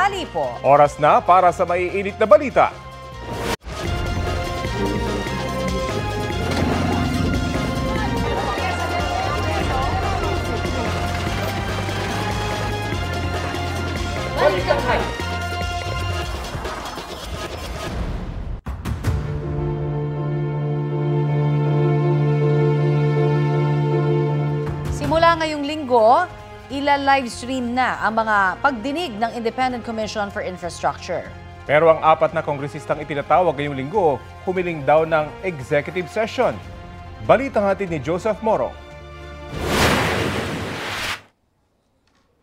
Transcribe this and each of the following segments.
sandali po. Oras na para sa maiinit na balita. Simula ngayong linggo, ila-livestream na ang mga pagdinig ng Independent Commission for Infrastructure. Pero ang apat na kongresistang itinatawag ngayong linggo, humiling daw ng executive session. Balitang hatid ni Joseph Moro.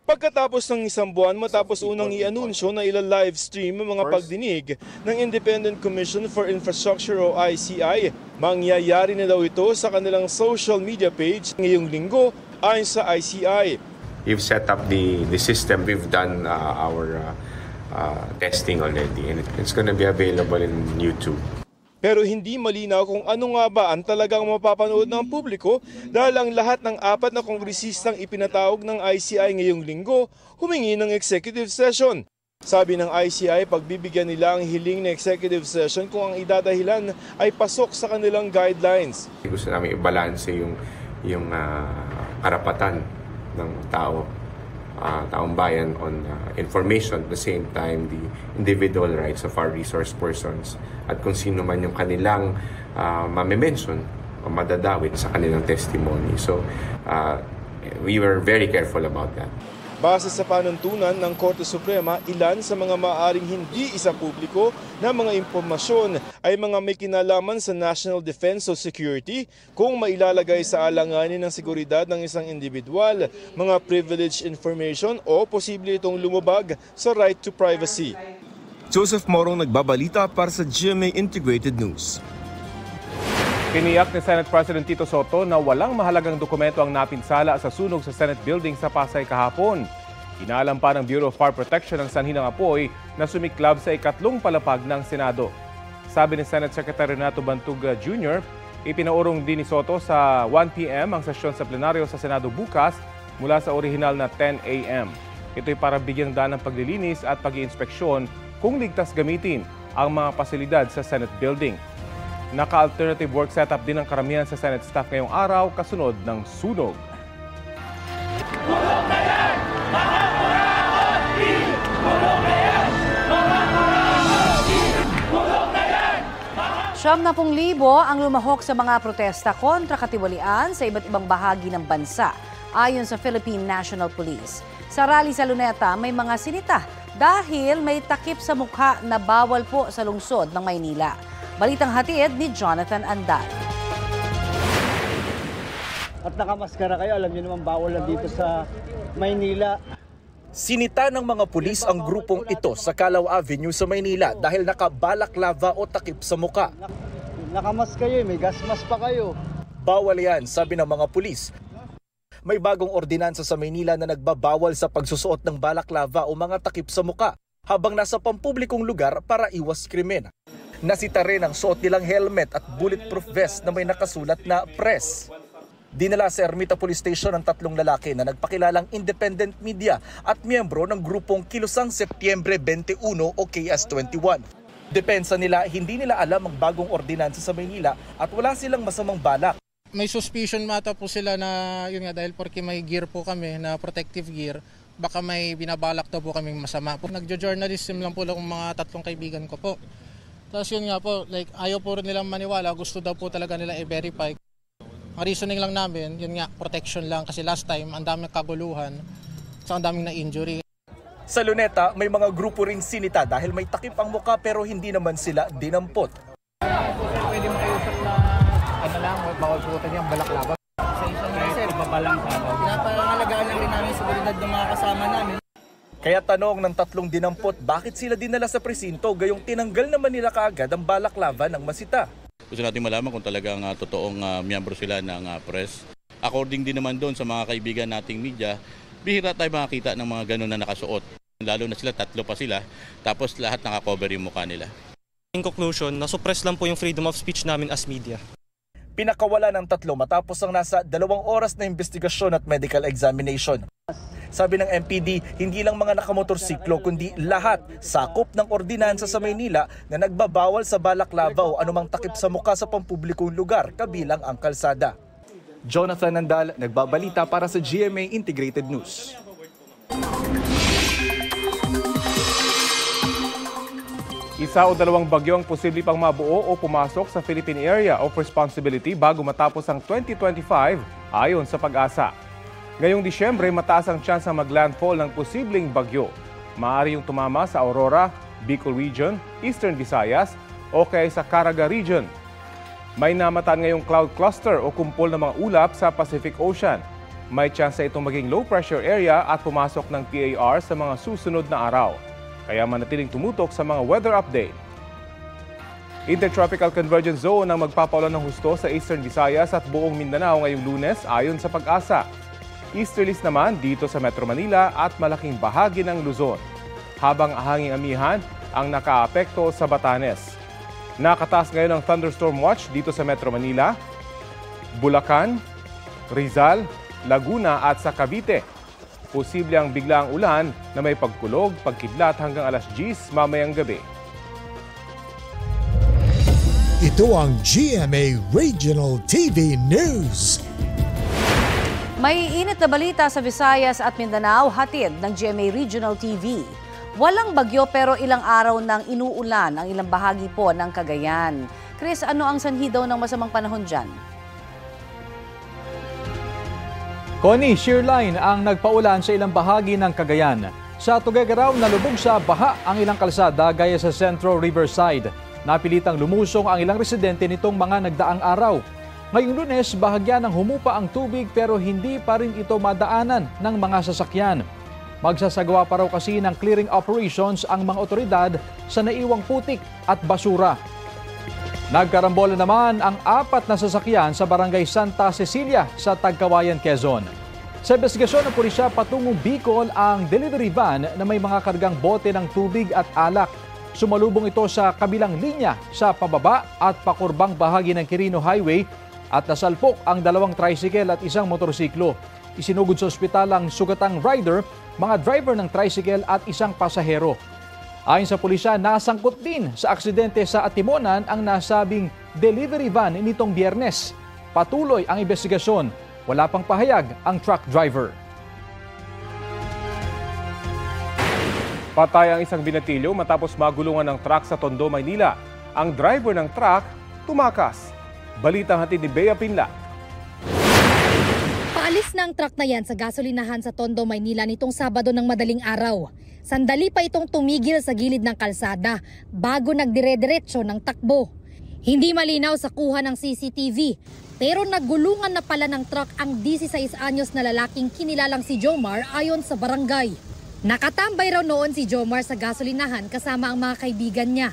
Pagkatapos ng isang buwan matapos unang i-anunsyo na ila-livestream ang mga pagdinig ng Independent Commission for Infrastructure o ICI, mangyayari na daw ito sa kanilang social media page ngayong linggo ayon sa ICI. We've set up the system. We've done our testing already and it's going to be available in YouTube. Pero hindi malinaw kung ano nga ba ang talagang mapapanood ng publiko dahil ang lahat ng apat na kongresistang ipinatawag ng ICI ngayong linggo humingi ng executive session. Sabi ng ICI, pagbibigyan nila ang hiling na executive session kung ang idadahilan ay pasok sa kanilang guidelines. Gusto namin i-balance yung karapatan ng taong bayan on information, at the same time the individual rights of our resource persons at kung sino man yung kanilang mame-mention o madadawit sa kanilang testimony. So we were very careful about that. Base sa panuntunan ng Korte Suprema, ilan sa mga maaaring hindi isa publiko na mga impormasyon ay mga may kinalaman sa national defense o security kung mailalagay sa alanganin ng seguridad ng isang individual, mga privileged information o posible itong lumabag sa right to privacy. Joseph Morong nagbabalita para sa GMA Integrated News. Tiniyak ni Senate President Tito Soto na walang mahalagang dokumento ang napinsala sa sunog sa Senate Building sa Pasay kahapon. Inaalam pa ng Bureau of Fire Protection ang sanhi ng apoy na sumiklab sa ikatlong palapag ng Senado. Sabi ni Senate Secretary Renato Bantug Jr., ipinaurong din ni Soto sa 1 p.m. ang sesyon sa plenaryo sa Senado bukas mula sa orihinal na 10 a.m. Ito'y para bigyang daan ng paglilinis at pag-iinspeksyon kung ligtas gamitin ang mga pasilidad sa Senate Building. Naka-alternative work setup din ang karamihan sa Senate staff ngayong araw kasunod ng sunog. Tulong na yan! Mga Marathi! Tulong na yan! Mga Marathi! Tulong na yan! 70,000 ang lumahok sa mga protesta kontra katiwalian sa iba't ibang bahagi ng bansa, ayon sa Philippine National Police. Sa rally sa Luneta, may mga sinita dahil may takip sa mukha na bawal po sa lungsod ng Maynila. Balitang hatid ni Jonathan Andal. At nakamaskara kayo, alam niyo naman bawal lang dito sa Maynila. Sinita ng mga pulis ang grupong ito sa Calao Avenue sa Maynila dahil nakabalaklava o takip sa muka. Nakamas kayo, may gasmas pa kayo. Bawal yan, sabi ng mga pulis. May bagong ordinansa sa Maynila na nagbabawal sa pagsusuot ng balaklava o mga takip sa muka habang nasa pampublikong lugar para iwas krimen. Nasita rin ang suot nilang helmet at bulletproof vest na may nakasulat na press. Dinala sa Ermita Police Station ang 3 lalaki na nagpakilalang independent media at miyembro ng grupong Kilusang Setyembre 21 o KS21. Depensa nila, hindi nila alam ang bagong ordinansa sa Maynila at wala silang masamang balak. May suspicion mata po sila na yun nga dahil porque may gear po kami na protective gear, baka may binabalak daw po kaming masama. Nagjo-journalism lang po lang mga 3 kaibigan ko po. Tapos yun nga po, like ayaw po rin nilang maniwala, gusto daw po talaga nila i-verify. Ang reasoning lang namin, yun nga, protection lang kasi last time ang daming kaguluhan at ang daming na-injury. Sa Luneta, may mga grupo ring sinita dahil may takip ang muka pero hindi naman sila dinampot. Pwede makiusap na ano lang, bawal putan niyang balaklava. Sa isang sir, babalang ka. Pinapangalagaan lang rin namin sa seguridad ng mga kasama namin. Kaya tanong ng 3 dinampot, bakit sila dinala sa presinto gayong tinanggal naman nila kaagad ang balaklava ng masita? Gusto natin malaman kung talagang totoong miyembro sila ng press. According din naman doon sa mga kaibigan nating media, bihira tayo makakita ng mga ganun na nakasuot. Lalo na sila, 3 pa sila, tapos lahat nakakover yung mukha nila. In conclusion, nasuppress lang po yung freedom of speech namin as media. Pinakawala ng 3 matapos ang nasa 2 oras na investigasyon at medical examination. Sabi ng MPD, hindi lang mga nakamotorsiklo kundi lahat sakop ng ordinansa sa Maynila na nagbabawal sa balaklava o anumang takip sa muka sa pampublikong lugar kabilang ang kalsada. Jonathan Nandal, nagbabalita para sa GMA Integrated News. Isa o dalawang bagyo ang posible pang mabuo o pumasok sa Philippine Area of Responsibility bago matapos ang 2025 ayon sa Pag-asa. Ngayong Disyembre, mataas ang chance na maglandfall ng posibleng bagyo. Maaari yung tumama sa Aurora, Bicol Region, Eastern Visayas o kaya sa Caraga Region. May namataan ngayong cloud cluster o kumpol ng mga ulap sa Pacific Ocean. May chance itong maging low pressure area at pumasok ng PAR sa mga susunod na araw. Kaya manatiling tumutok sa mga weather update. Intertropical Convergence Zone ang magpapaulan ng husto sa Eastern Visayas at buong Mindanao ngayong Lunes ayon sa Pag-asa. Easterlies naman dito sa Metro Manila at malaking bahagi ng Luzon. Habang hanging amihan ang nakaapekto sa Batanes. Nakataas ngayon ang thunderstorm watch dito sa Metro Manila, Bulacan, Rizal, Laguna at sa Cavite. Posible ang biglaang ulan na may pagkulog, pagkidlat hanggang alas 10 mamayang gabi. Ito ang GMA Regional TV News. May init na balita sa Visayas at Mindanao, hatid ng GMA Regional TV. Walang bagyo pero ilang araw nang inuulan ang ilang bahagi po ng Cagayan. Chris, ano ang sanhi daw ng masamang panahon dyan? Connie, shearline ang nagpaulan sa ilang bahagi ng Cagayan. Sa Tuguegarao, nalubog sa baha ang ilang kalsada gaya sa Centro Riverside. Napilitang lumusong ang ilang residente nitong mga nagdaang araw. Ngayong Lunes, bahagya ng humupa ang tubig pero hindi pa rin ito madaanan ng mga sasakyan. Magsasagawa pa raw kasi ng clearing operations ang mga otoridad sa naiwang putik at basura. Nagkarambola naman ang 4 na sasakyan sa barangay Santa Cecilia sa Tagkawayan, Quezon. Sa investigasyon ng pulisya patungong Bicol ang delivery van na may mga kargang bote ng tubig at alak. Sumalubong ito sa kabilang linya sa pababa at pakurbang bahagi ng Quirino Highway at nasalpok ang 2 tricycle at 1 motorsiklo. Isinugod sa ospital ang sugatang rider, mga driver ng tricycle at 1 pasahero. Ayon sa pulisya, nasangkot din sa aksidente sa Atimonan ang nasabing delivery van nitong Biyernes. Patuloy ang investigasyon. Wala pang pahayag ang truck driver. Patay ang isang binatilyo matapos magulungan ng truck sa Tondo, Maynila. Ang driver ng truck tumakas. Balitang hatid ni Bea Pinla. Paalis na ang truck na yan sa gasolinahan sa Tondo, Maynila nitong Sabado ng madaling araw. Sandali pa itong tumigil sa gilid ng kalsada bago nagdire-diretso ng takbo. Hindi malinaw sa kuha ng CCTV pero naggulungan na pala ng truck ang 16 anyos na lalaking kinilalang si Jomar ayon sa barangay. Nakatambay raw noon si Jomar sa gasolinahan kasama ang mga kaibigan niya.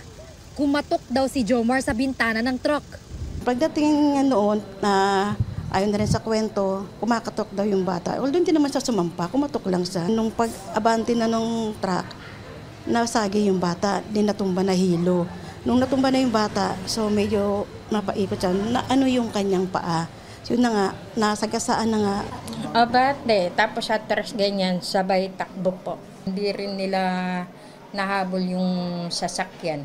Kumatok daw si Jomar sa bintana ng truck. Pagdating noon, ayon na rin sa kwento, kumakatok daw yung bata. Although hindi naman siya sumampa, kumatok lang siya. Nung pag-abante na ng truck, nasagi yung bata, di natumba na hilo. Nung natumba na yung bata, so medyo napaikot siya, na ano yung kanyang paa. So yun na nga, nasagasaan na nga. Abate, tapos atras ganyan, sabay takbo po. Hindi rin nila nahabol yung sasakyan.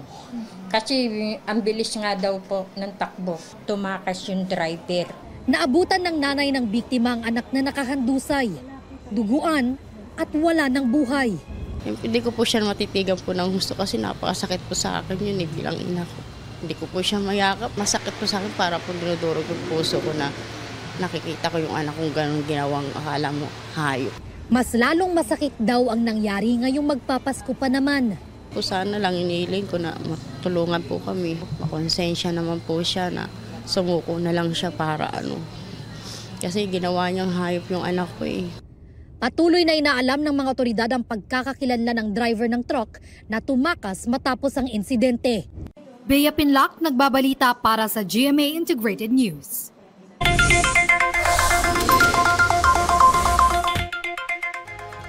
Kasi ang bilis nga daw po ng takbo. Tumakas yung driver. Naabutan ng nanay ng biktima ang anak na nakahandusay, duguan at wala ng buhay. Hindi ko po siya matitigan po ng gusto kasi napakasakit po sa akin yun bilang ina ko. Hindi ko po siya mayakap. Masakit po sa akin para po dinudurog yung puso ko na nakikita ko yung anak kong ganun ginawang akala mo hayop. Mas lalong masakit daw ang nangyari ngayong magpapasko pa naman. Po sana lang inihiling ko na matulungan po kami. Makonsensya naman po siya na sumuko na lang siya para Kasi ginawa niyang hayop yung anak ko eh. Patuloy na inaalam ng mga otoridad ang pagkakakilanlan ng driver ng truck na tumakas matapos ang insidente. Bea Pinlac, nagbabalita para sa GMA Integrated News.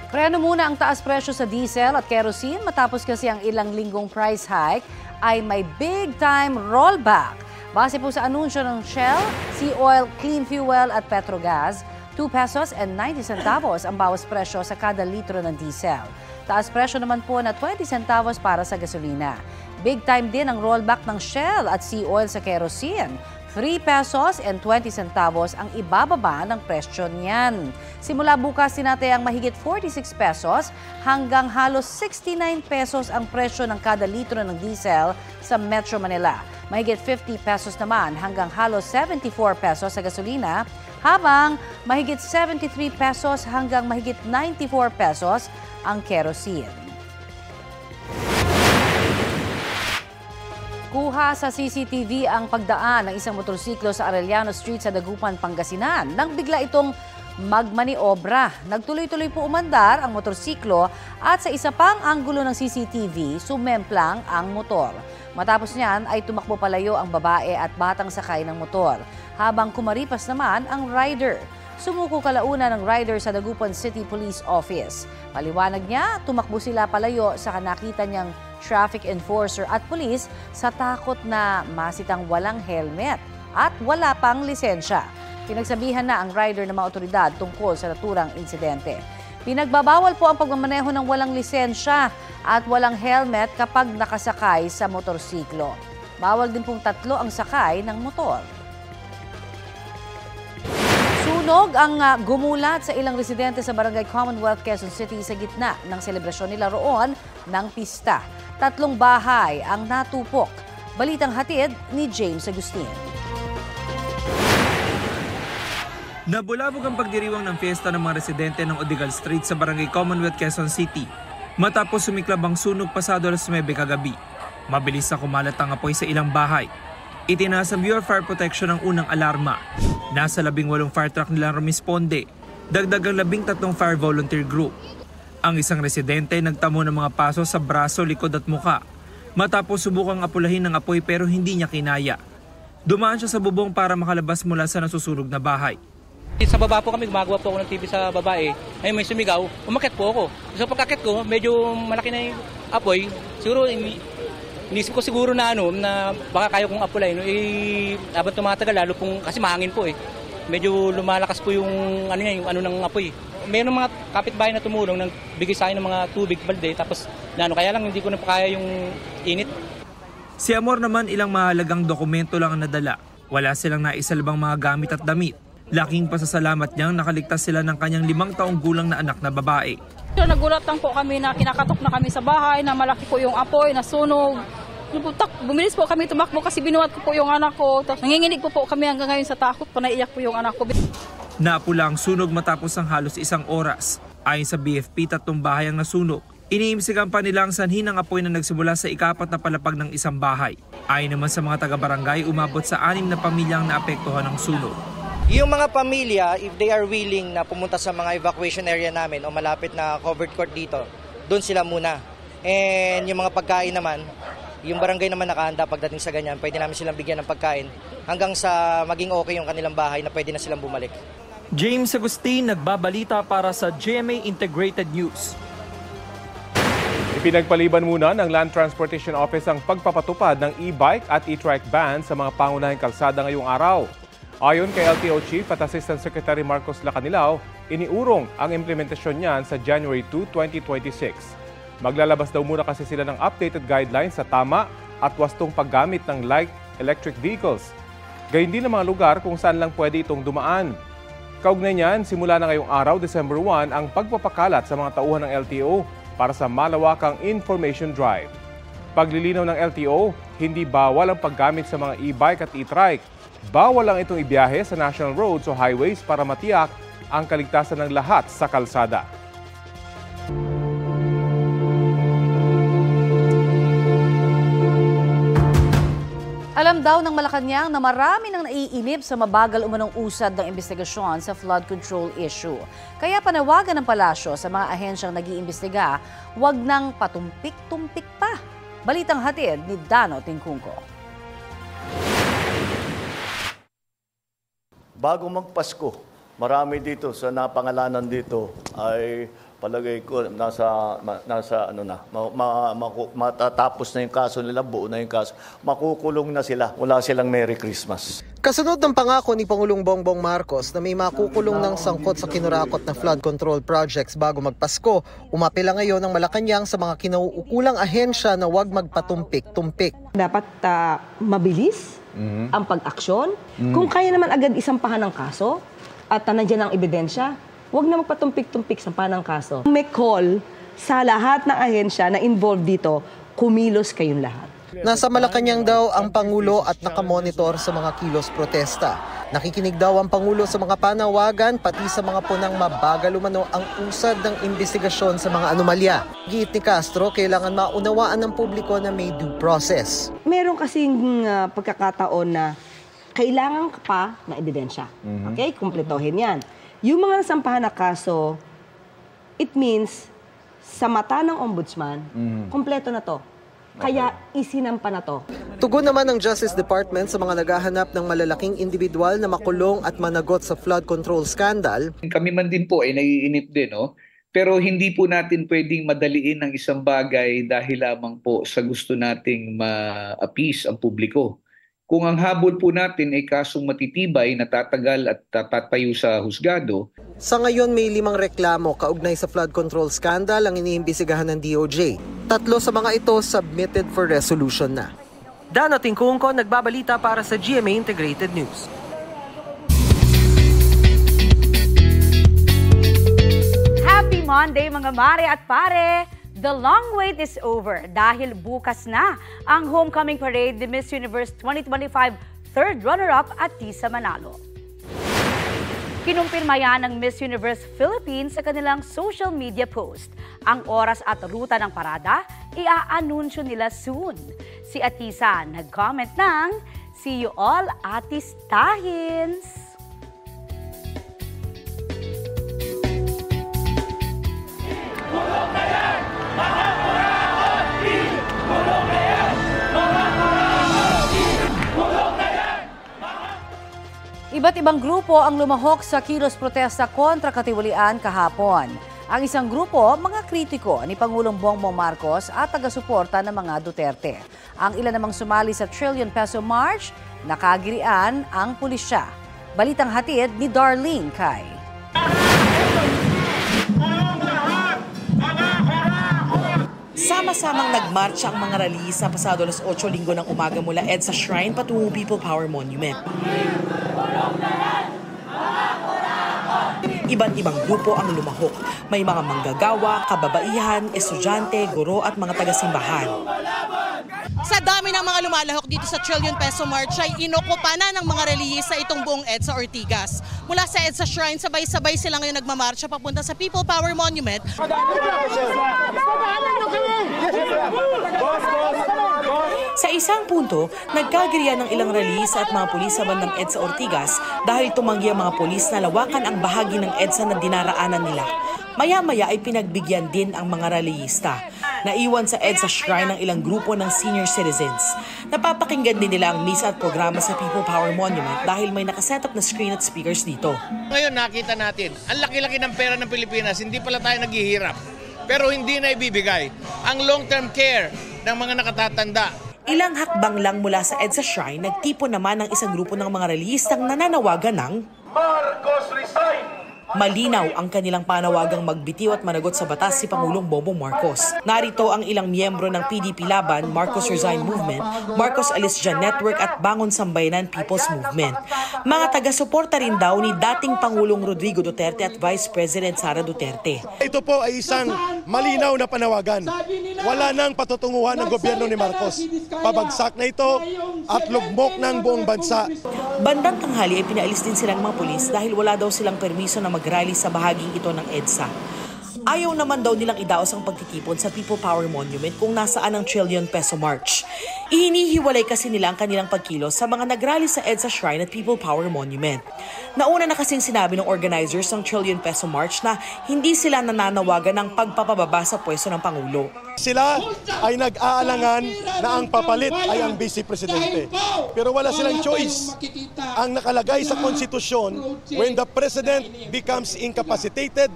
Preno muna ang taas presyo sa diesel at kerosene matapos kasi ang ilang linggong price hike ay may big time rollback. Base po sa anunsyo ng Shell, Sea Oil, Clean Fuel at Petrogas, 2 pesos and 90 centavos ang bawas presyo sa kada litro ng diesel. Taas presyo naman po na 20 centavos para sa gasolina. Big time din ang rollback ng Shell at Sea Oil sa kerosene. 3 pesos and 20 centavos ang ibababa ng presyo niyan. Simula bukas tinatayang mahigit 46 pesos hanggang halos 69 pesos ang presyo ng kada litro ng diesel sa Metro Manila. Mahigit 50 pesos naman hanggang halos 74 pesos sa gasolina, habang mahigit 73 pesos hanggang mahigit 94 pesos ang kerosene. Kuha sa CCTV ang pagdaan ng isang motorsiklo sa Arellano Street sa Dagupan, Pangasinan nang bigla itong magmaniobra. Nagtuloy-tuloy po umandar ang motorsiklo at sa isa pang anggulo ng CCTV, sumemplang ang motor. Matapos niyan ay tumakbo palayo ang babae at batang sakay ng motor, habang kumaripas naman ang rider. Sumuko kalauna ng rider sa Dagupan City Police Office. Paliwanag niya, tumakbo sila palayo sa nakita niyang traffic enforcer at pulis sa takot na masitang walang helmet at wala pang lisensya. Pinagsabihan na ang rider ng mga otoridad tungkol sa naturang insidente. Pinagbabawal po ang pagmamaneho ng walang lisensya at walang helmet kapag nakasakay sa motorsiklo. Bawal din pong 3 ang sakay ng motor. Sunog ang gumulat sa ilang residente sa Barangay Commonwealth, Quezon City sa gitna ng selebrasyon nila roon ng pista. 3 bahay ang natupok. Balitang hatid ni James Agustin. Nabulabog ang pagdiriwang ng fiesta ng mga residente ng Odigal Street sa Barangay Commonwealth, Quezon City matapos sumiklab ang sunog pasado alas 9 kagabi. Mabilis na kumalat ang apoy sa ilang bahay. Itinaas ang Bureau of Fire Protection ang unang alarma. Nasa 18 fire truck nilang rumisponde, dagdagang 13 fire volunteer group. Ang isang residente nagtamo ng mga paso sa braso, likod at muka matapos subukang apulahin ng apoy pero hindi niya kinaya. Dumaan siya sa bubong para makalabas mula sa nasusunog na bahay. Sa baba po kami, gumagawa po ako ng TV sa babae. Ay may sumigaw, umakyat po ako. Sa pagkakit ko, medyo malaki na yung apoy. Siguro inisip ko siguro na na baka kaya kong apulay. Habang tumatagal, lalo pong, kasi mahangin po medyo lumalakas po yung ng apoy. Mayroong mga kapitbahay na tumulong nang bigay sa akin ng mga tubig, balde, tapos kaya lang hindi ko na kaya yung init. Si Amor naman ilang mahalagang dokumento lang ang nadala. Wala silang naisalbang mga gamit at damit. Laking pasasalamat niyang nakaligtas sila ng kanyang 5 taong gulang na anak na babae. Nagulat lang po kami na kinakatok na kami sa bahay, na malaki po yung apoy, nasunog. Bumilis po kami tumakbo kasi binuhat ko po yung anak ko. Nanginginig po kami hanggang ngayon sa takot po, naiyak po yung anak ko. Napula ang sunog matapos ang halos 1 oras. Ayon sa BFP, 3 bahay ang nasunog. Iniimsigan pa nila ang sanhi ng apoy na nagsimula sa ika-4 na palapag ng isang bahay. Ayon naman sa mga taga-barangay, umabot sa 6 na pamilyang naapektuhan ng sunog. Yung mga pamilya, if they are willing na pumunta sa mga evacuation area namin o malapit na covered court dito, doon sila muna. And yung mga pagkain naman, yung barangay naman nakahanda pagdating sa ganyan, pwede namin silang bigyan ng pagkain hanggang sa maging okay yung kanilang bahay na pwede na silang bumalik. James Agustin, nagbabalita para sa GMA Integrated News. Ipinagpaliban muna ng Land Transportation Office ang pagpapatupad ng e-bike at e-trike ban sa mga pangunahing kalsada ngayong araw. Ayon kay LTO Chief at Assistant Secretary Marcos Lacanilao, iniurong ang implementasyon niyan sa January 2, 2026. Maglalabas daw muna kasi sila ng updated guidelines sa tama at wastong paggamit ng light electric vehicles. Gayun din ang mga lugar kung saan lang pwede itong dumaan. Kaugnay niyan, simula na ngayong araw, December 1, ang pagpapakalat sa mga tauhan ng LTO para sa malawakang information drive. Paglilinaw ng LTO, hindi bawal ang paggamit sa mga e-bike at e-trike. Bawal lang itong ibiyahe sa national roads o highways para matiyak ang kaligtasan ng lahat sa kalsada. Alam daw ng Malacanang na marami nang naiinip sa mabagal umanong usad ng investigasyon sa flood control issue. Kaya panawagan ng palasyo sa mga ahensyang nag-iimbestiga, huwag nang patumpik-tumpik pa. Balitang hatid ni Dano Tingkungko. Bago magpasko, marami dito sa napangalanan dito ay palagay ko nasa ano na, matatapos na yung kaso nila, buo na yung kaso. Makukulong na sila. Wala silang Merry Christmas. Kasunod ng pangako ni Pangulong Bongbong Marcos na may makukulong ng sangkot sa kinurakot na flood control projects bago magpasko, umapela ngayon ng Malacanang sa mga kinauukulang ahensya na huwag magpatumpik-tumpik. Dapat mabilis ang pag-aksyon. Kung kaya naman agad isampahan ng kaso at nandiyan ang ebidensya, huwag na magpatumpik-tumpik sa panang kaso. May call sa lahat ng ahensya na involved dito, kumilos kayong lahat. Nasa Malacanang daw ang Pangulo at nakamonitor sa mga kilos protesta. Nakikinig daw ang Pangulo sa mga panawagan pati sa mga punang mabagal umano ang usad ng investigasyon sa mga anomalya. Giit ni Castro, kailangan maunawaan ng publiko na may due process. Meron kasing pagkakataon na kailangan ka pa na ebidensya. Okay? Kumpletohin yan. Yung mga nasampahan na kaso, it means sa mata ng ombudsman, kumpleto na to. Kaya isinampa na to. Tugon naman ng Justice Department sa mga naghahanap ng malalaking individual na makulong at managot sa flood control scandal. Kami man din po ay naiinip din, no? Pero hindi po natin pwedeng madaliin ang isang bagay dahil lamang po sa gusto nating ma-appease ang publiko. Kung ang habol po natin ay kasong matitibay, natatagal at tatayo sa husgado. Sa ngayon may 5 reklamo kaugnay sa flood control scandal ang iniimbestigahan ng DOJ. 3 sa mga ito submitted for resolution na. Dano Tingkungko, nagbabalita para sa GMA Integrated News. Happy Monday mga mare at pare! The long wait is over dahil bukas na ang homecoming parade ni Miss Universe 2025 third runner-up Atisa Manalo. Kinumpirma yan ng Miss Universe Philippines sa kanilang social media post. Ang oras at ruta ng parada, ia-anunsyo nila soon. Si Atisa nag-comment ng, "See you all, Atis Tahins!" Iba't ibang grupo ang lumahok sa kilos protesta kontra katiwalian kahapon. Ang isang grupo, mga kritiko ni Pangulong Bongbong Marcos at taga-suporta ng mga Duterte. Ang ilan namang sumali sa Trillion Peso March, nakagirian ang pulisya. Balitang hatid ni Darlene Kai. Sama-samang nagmarcha ang mga rally sa pasado alas 8 linggo ng umaga mula EDSA Shrine patungo People Power Monument. Iba't-ibang grupo ang lumahok. May mga manggagawa, kababaihan, estudyante, guro at mga taga-simbahan. Sa dami ng mga lumalahok dito sa Trillion Peso March ay inokupa na ng mga relihista itong buong EDSA Ortigas. Mula sa EDSA Shrine, sabay-sabay sila ngayon nagmamarcha papunta sa People Power Monument. Sa isang punto, nagkagirian ng ilang relihista at mga pulis sa bandang EDSA Ortigas dahil tumanggi ang mga pulis na lawakan ang bahagi ng EDSA na dinaraanan nila. Maya-maya ay pinagbigyan din ang mga relihista. Naiwan sa EDSA Shrine ng ilang grupo ng senior citizens. Napapakinggan din nila ang misa at programa sa People Power Monument dahil may nakaset up na screen at speakers dito. Ngayon nakita natin, ang laki-laki ng pera ng Pilipinas, hindi pala tayo naghihirap. Pero hindi na ibibigay ang long-term care ng mga nakatatanda. Ilang hakbang lang mula sa EDSA Shrine, nagtipon naman ang isang grupo ng mga relihistang nananawagan ng Marcos resign! Malinaw ang kanilang panawagang magbitiw at managot sa batas si Pangulong Bongbong Marcos. Narito ang ilang miyembro ng PDP Laban, Marcos Resign Movement, Marcos Alis Dyan Network at Bangon Sambayanan People's Movement. Mga taga-suporta rin daw ni dating Pangulong Rodrigo Duterte at Vice President Sara Duterte. Ito po ay isang malinaw na panawagan. Wala nang patutunguhan ng gobyerno ni Marcos. Pabagsak na ito at lugmok ng buong bansa. Bandang tanghali ay pinaalis din silang mga pulis dahil wala daw silang permiso na mag-rally sa bahaging ito ng EDSA. Ayaw naman daw nilang idaos ang pagtitipon sa People Power Monument kung nasaan ang Trillion Peso March. Ihinihiwalay kasi nila ang kanilang pagkilos sa mga nagrally sa EDSA Shrine at People Power Monument. Nauna na kasing sinabi ng organizers ng Trillion Peso March na hindi sila nananawagan ng pagpapababa sa pwesto ng Pangulo. Sila ay nag-aalangan na ang papalit ay ang Vice Presidente. Pero wala silang choice. Ang nakalagay sa konstitusyon, when the President becomes incapacitated,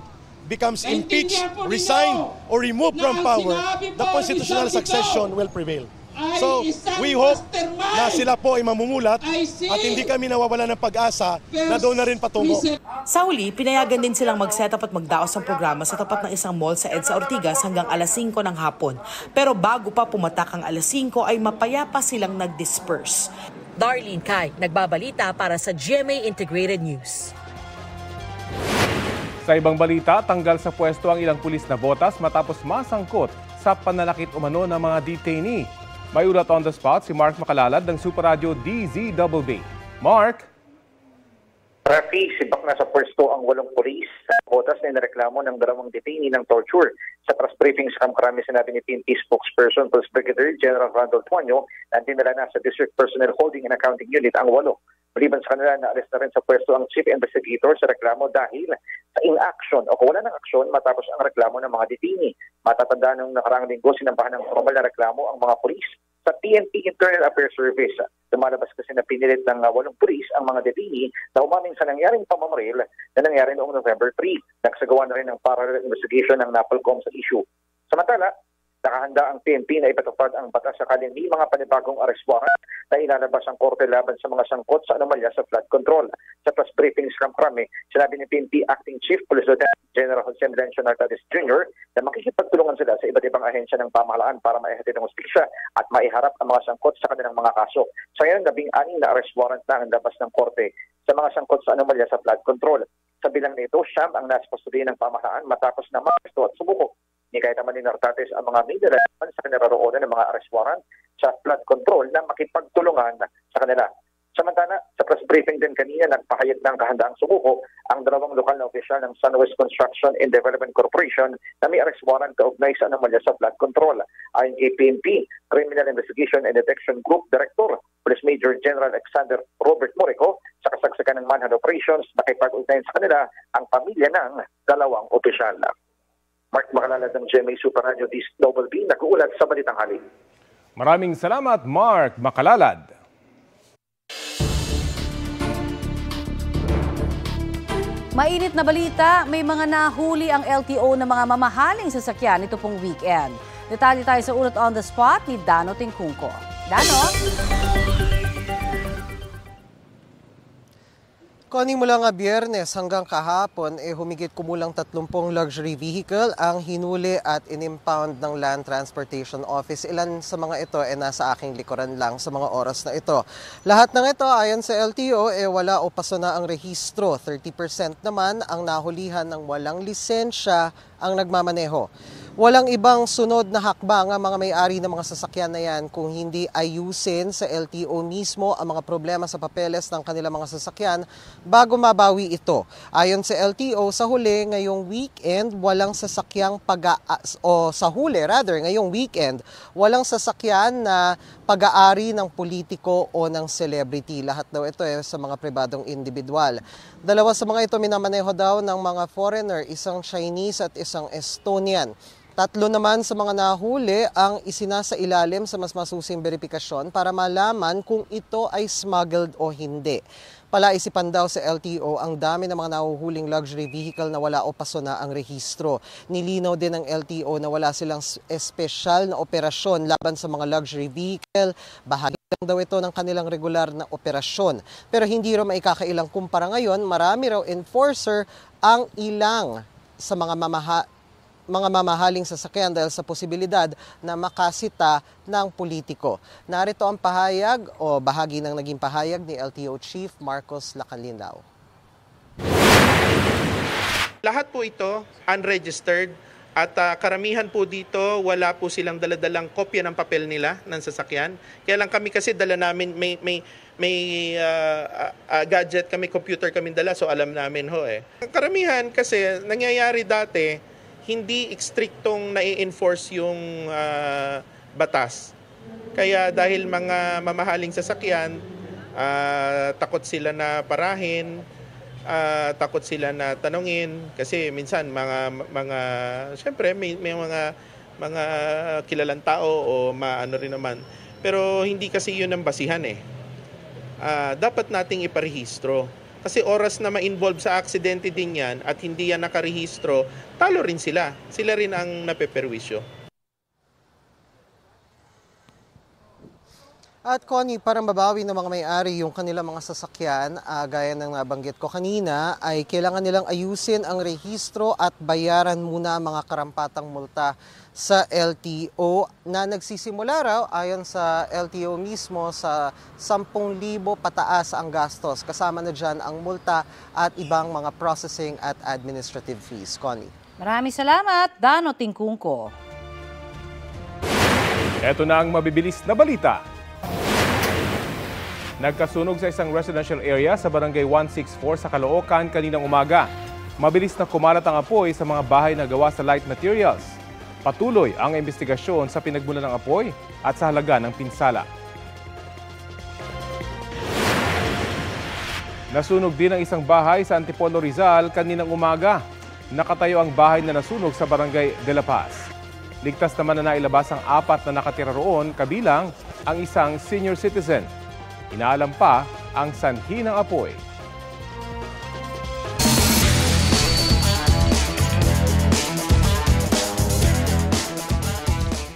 becomes impeached, resigned, or removed from power, the constitutional succession will prevail. So, we hope na sila po ay mamumulat at hindi kami nawawala ng pag-asa na doon na rin patungo. Sa huli, pinayagan din silang mag-set up at magdaos ng programa sa tapat ng isang mall sa EDSA Ortigas hanggang alas 5 ng hapon. Pero bago pa pumatak ang alas 5 ay mapayapa silang nag-disperse. Darlene Kai, nagbabalita para sa GMA Integrated News. Sa ibang balita, tanggal sa pwesto ang ilang pulis na botas matapos masangkot sa pananakit umano ng mga detainee. May ulat on the spot si Mark Makalalad ng Super Radio DZBB. Mark? Rafi, sibak na sa pwesto ang 8 pulis sa botas na inareklamo ng 2 detainee ng torture. Sa press briefing sa Kamkrami, sinabi ni PNP spokesperson Police Brigadier General Randolph Tuanyo na dinala na sa District Personnel Holding and Accounting Unit ang 8. Maliban sa kanila, naalis na rin sa pwesto ang Chief Investigator sa reklamo dahil sa inaction o wala ng aksyon matapos ang reklamo ng mga detainee. Matatanda nung nakaraang linggo, sinampahan ng formal na reklamo ang mga pulis sa PNP Internal Affairs Service. Lumalabas kasi na pinilit ng 8 pulis ang mga detainee na umamin sa nangyaring pamamaril na nangyari noong November 3. Nagsagawa na rin ng parallel investigation ng NAPOLCOM sa issue. Samantala, nakahanda ang PNP na ipatupad ang batas sakaling may mga panibagong arrest warrant na inalabas ang korte laban sa mga sangkot sa anomalya sa flood control. Sa press briefing sa Kamkrami, sinabi ni PNP Acting Chief Police Lieutenant General Jose Melencio Nartates Jr. na makikipagtulungan sila sa iba't ibang ahensya ng pamahalaan para maihatid ang hustisya at maiharap ang mga sangkot sa kanilang mga kaso. Sa ngayon, 16 na arrest warrant na ang labas ng korte sa mga sangkot sa anomalya sa flood control. Sa bilang nito, 9 ang nasa kustodiya ng pamahalaan matapos na maaresto at sumuko. Nikaya naman ni Nartates ang mga may nilalaman sa kinaroroonan ng mga arrest warrant sa flood control na makipagtulungan sa kanila. Samantala, sa press briefing din kanina, nagpahayag ng kahandaang sumuko ang 2 lokal na opisyal ng Sunwest Construction and Development Corporation na may arrest warrant kaugnay sa anomalya sa flood control. Ayon kay PNP, Criminal Investigation and Detection Group Director, Police Major General Alexander Robert Morico, sa kasagsagan ng manhunt operations, nakipag-ugnayan sa kanila ang pamilya ng 2 opisyal. Mark Makalalad ng GMA Super Radio DZBB, nag-uulat sa Balitang Hali. Maraming salamat, Mark Makalalad. Mainit na balita, may mga nahuli ang LTO ng mga mamahaling sasakyan nito pong weekend. Detalye tayo sa ulat on the spot ni Dano Tingkungko. Dano? Connie, mula nga Biyernes hanggang kahapon, humigit kumulang 30 luxury vehicle ang hinuli at inimpound ng Land Transportation Office. Ilan sa mga ito nasa aking likuran lang sa mga oras na ito. Lahat ng ito, ayon sa LTO, wala o paso na ang rehistro. 30% naman ang nahulihan ng walang lisensya ang nagmamaneho. Walang ibang sunod na hakbang ang mga may-ari ng mga sasakyan na yan kung hindi ayusin sa LTO mismo ang mga problema sa papeles ng kanilang mga sasakyan bago mabawi ito. Ayon sa LTO, sa huli ngayong weekend, walang sasakyang ngayong weekend, walang sasakyan na pag-aari ng politiko o ng celebrity. Lahat daw ito sa mga pribadong individual. 2 sa mga ito minamaneho daw ng mga foreigner, isang Chinese at isang Estonian. 3 naman sa mga nahuli ang isinasa ilalim sa mas masusing beripikasyon para malaman kung ito ay smuggled o hindi. Palaisipan daw sa LTO ang dami ng mga nahuhuling luxury vehicle na wala o paso na ang rehistro. Nilinaw din ng LTO na wala silang espesyal na operasyon laban sa mga luxury vehicle. Bahagi lang daw ito ng kanilang regular na operasyon. Pero hindi raw maikakailang kumpara ngayon, marami raw enforcer ang ilang sa mga mamahaling sasakyan dahil sa posibilidad na makasita ng politiko. Narito ang pahayag o bahagi ng naging pahayag ni LTO Chief Marcos Lacanlinao. Lahat po ito unregistered at karamihan po dito wala po silang daladalang kopya ng papel nila ng sasakyan. Kaya lang kami kasi dala namin may gadget kami, computer kami dala, so alam namin ho . Karamihan kasi nangyayari dati hindi striktong nai-enforce yung batas. Kaya dahil mga mamahaling sasakyan, takot sila na parahin, takot sila na tanungin kasi minsan syempre may mga kilalang tao o maano rin naman. Pero hindi kasi 'yun ang basihan . Dapat nating iparehistro. Kasi oras na ma-involve sa aksidente din yan at hindi yan nakarehistro, talo rin sila. Sila rin ang napeperwisyo. At Connie, para mabawi ng mga may-ari yung kanilang mga sasakyan, gaya ng nabanggit ko kanina, ay kailangan nilang ayusin ang rehistro at bayaran muna ang mga karampatang multa sa LTO na nagsisimula raw ayon sa LTO mismo sa 10,000 pataas ang gastos. Kasama na dyan ang multa at ibang mga processing at administrative fees. Connie. Maraming salamat, Dano Tingkungko. Ito na ang mabibilis na balita. Nagkasunog sa isang residential area sa Barangay 164 sa Caloocan kaninang umaga. Mabilis na kumalat ang apoy sa mga bahay na gawa sa light materials. Patuloy ang investigasyon sa pinagmulan ng apoy at sa halaga ng pinsala. Nasunog din ang isang bahay sa Antipolo, Rizal kaninang umaga. Nakatayo ang bahay na nasunog sa Barangay de la Paz. Ligtas naman na nailabas ang 4 na nakatira roon, kabilang ang isang senior citizen. Inaalam pa ang sanhi ng apoy.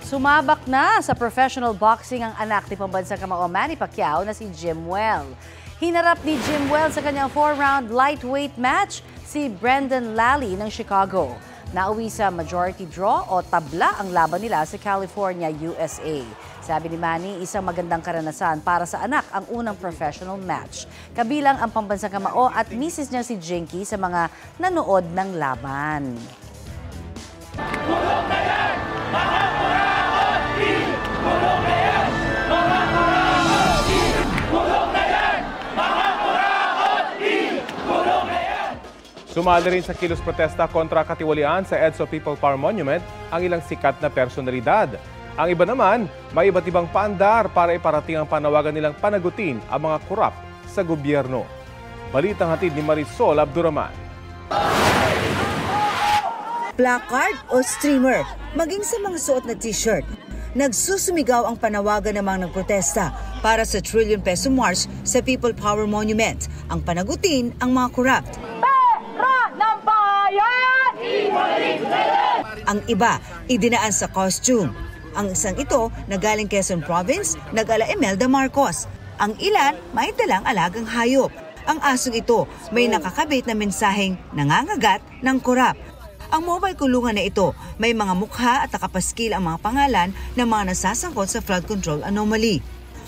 Sumabak na sa professional boxing ang anak ni pambansang kamao Manny Pacquiao na si Jimwell. Hinarap ni Jimwell sa kanyang 4-round lightweight match si Brendan Lally ng Chicago. Nauwi sa majority draw o tabla ang laban nila sa California, USA. Sabi ni Manny, isang magandang karanasan para sa anak ang unang professional match. Kabilang ang pambansang kamao at misis niya si Jinky sa mga nanood ng laban. Sumali rin sa kilos protesta kontra katiwalian sa EDSA People Power Monument ang ilang sikat na personalidad. Ang iba naman, may iba't ibang paandar para iparating ang panawagan nilang panagutin ang mga korap sa gobyerno. Balitang hatid ni Marisol Abduraman. Placard o streamer, maging sa mga suot na t-shirt. Nagsusumigaw ang panawagan namang ng protesta para sa trillion peso march sa People Power Monument. Ang panagutin ang mga korap. Ng bayan! Ang iba, idinaan sa costume. Ang isang ito, nagaling Quezon Province, nag-ala Imelda Marcos. Ang ilan, may dalang alagang hayop. Ang asong ito, may nakakabit na mensaheng nangangagat ng korap. Ang mobile kulungan na ito, may mga mukha at nakapaskil ang mga pangalan ng mga nasasangkot sa flood control anomaly.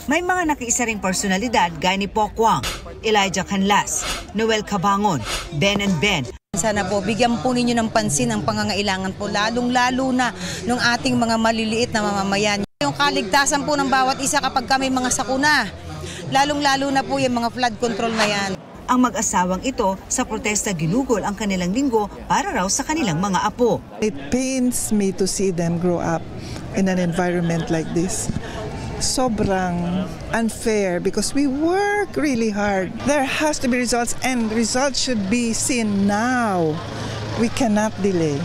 May mga nakiisa ring personalidad gaya ni Pokwang, Elijah Canlas, Noel Cabangon, Ben and Ben. Sana po, bigyan po ninyo ng pansin ang pangangailangan po, lalong-lalo na ng ating mga maliliit na mamamayan. Yung kaligtasan po ng bawat isa kapag kami mga sakuna, lalong-lalo na po yung mga flood control na yan. Ang mag-asawang ito sa protesta ginugol ang kanilang linggo para raw sa kanilang mga apo. It pains me to see them grow up in an environment like this. Sobrang unfair because we work really hard. There has to be results and results should be seen now. We cannot delay.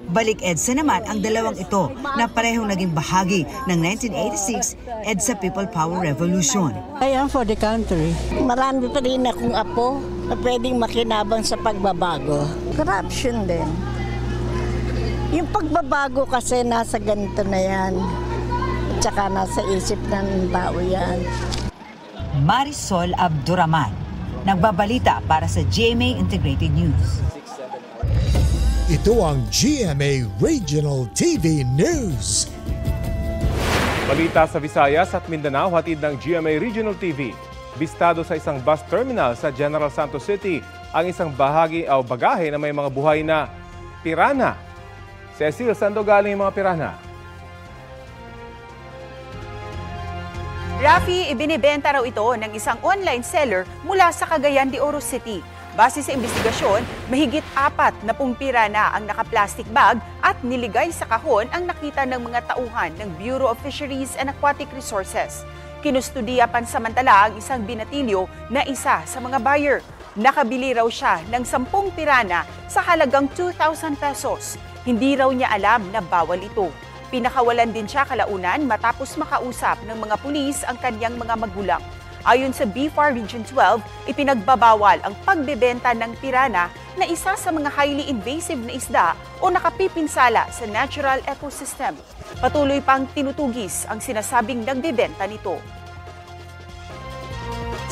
Balik EDSA naman ang dalawang ito na parehong naging bahagi ng 1986 EDSA People Power Revolution. I am for the country. Marami pa rin akong apo na pwedeng makinabang sa pagbabago. Corruption din. Yung pagbabago kasi nasa ganito na yan. At saka nasa isip ng tao yan. Marisol Abduraman, nagbabalita para sa GMA Integrated News. Ito ang GMA Regional TV News. Balita sa Visayas at Mindanao, hatid ng GMA Regional TV. Bistado sa isang bus terminal sa General Santos City ang isang bahagi o bagahe na may mga buhay na pirana. Cecil, saan daw galing yung mga pirana? Rafi, ibinibenta raw ito ng isang online seller mula sa Cagayan de Oro City. Base sa investigasyon, mahigit 4 na pirana ang naka-plastic bag at niligay sa kahon ang nakita ng mga tauhan ng Bureau of Fisheries and Aquatic Resources. Kinustudiya pansamantala ang isang binatilyo na isa sa mga buyer. Nakabili raw siya ng 10 pirana sa halagang 2,000 pesos. Hindi raw niya alam na bawal ito. Pinakawalan din siya kalaunan matapos makausap ng mga pulis ang kanyang mga magulang. Ayon sa BFAR Region 12, ipinagbabawal ang pagbebenta ng pirana na isa sa mga highly invasive na isda o nakapipinsala sa natural ecosystem. Patuloy pang tinutugis ang sinasabing nagbebenta nito.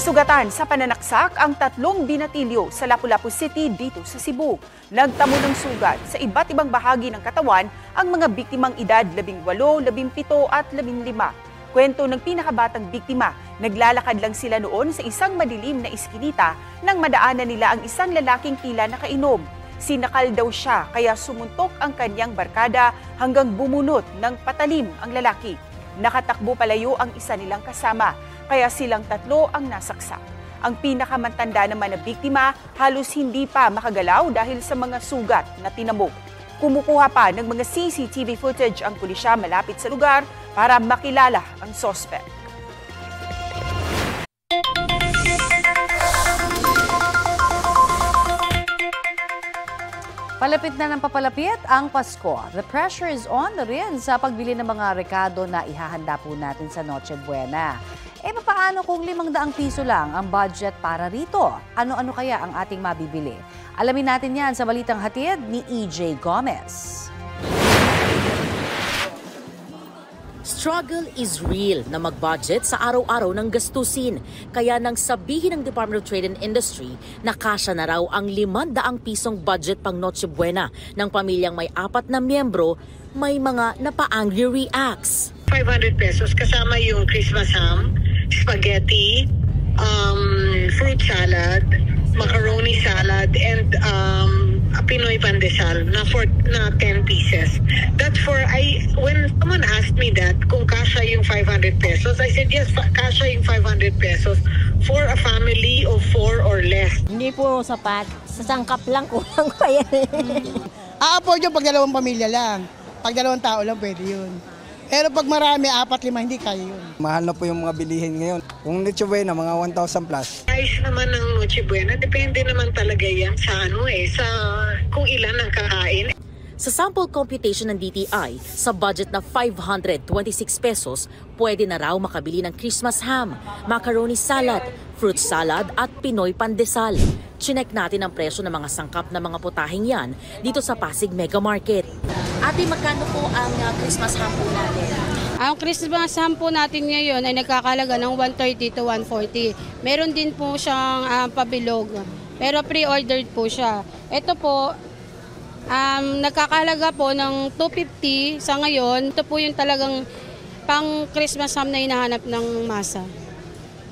Sugatan sa pananaksak ang 3 binatilyo sa Lapu-Lapu City dito sa Cebu. Nagtamo ng sugat sa iba't ibang bahagi ng katawan ang mga biktimang edad 18, 17 at 15. Kwento ng pinakabatang biktima, naglalakad lang sila noon sa isang madilim na iskinita nang madaanan nila ang isang lalaking tila nakainom. Sinakal daw siya kaya sumuntok ang kanyang barkada hanggang bumunot ng patalim ang lalaki. Nakatakbo palayo ang isa nilang kasama, kaya silang 3 ang nasaksak. Ang pinakamatanda naman na biktima halos hindi pa makagalaw dahil sa mga sugat na tinamo. Kumukuha pa ng mga CCTV footage ang pulisya malapit sa lugar para makilala ang suspect. Palapit na ng papalapit ang Pasko. The pressure is on na rin sa pagbili ng mga rekado na ihahanda po natin sa Noche Buena. Paano kung 500 piso lang ang budget para rito? Ano-ano kaya ang ating mabibili? Alamin natin yan sa balitang hatid ni EJ Gomez. Struggle is real na mag-budget sa araw-araw ng gastusin. Kaya nang sabihin ng Department of Trade and Industry na kasya na raw ang 500 pisong budget pang Noche Buena ng pamilyang may 4 na miyembro, may mga napa-angry reacts. 500 pesos kasama yung Christmas ham, spaghetti, fruit salad, macaroni salad, and Pinoy pandesal na 10 pieces. That's when someone asked me that kung kasha yung 500 pesos, I said yes, kasha yung 500 pesos for a family of 4 or less. Hindi po sapat. Sa sangkap lang kulang pa yan. A-afford yung pag 2 pamilya lang. Pag 2 tao lang pwede yun. Pero pag marami, 4-5, hindi kaya yun. Mahal na po yung mga bilihin ngayon. Kung Noche Buena, mga 1,000 plus. Price naman ng Noche Buena, depende naman talaga yan sa sa kung ilan ang kakain. Sa sample computation ng DTI, sa budget na 526 pesos, pwede na raw makabili ng Christmas ham, macaroni salad, fruit salad at Pinoy pandesal. Chinek natin ang presyo ng mga sangkap na mga putahing yan dito sa Pasig Mega Market. Ate, magkano po ang Christmas ham po natin? Ang Christmas ham po natin ngayon ay nagkakalaga ng 130 to 140. Meron din po siyang pabilog, pero pre-ordered po siya. Ito po, nagkakalaga po ng 250 sa ngayon. Ito po yung talagang pang Christmas ham na hinahanap ng masa.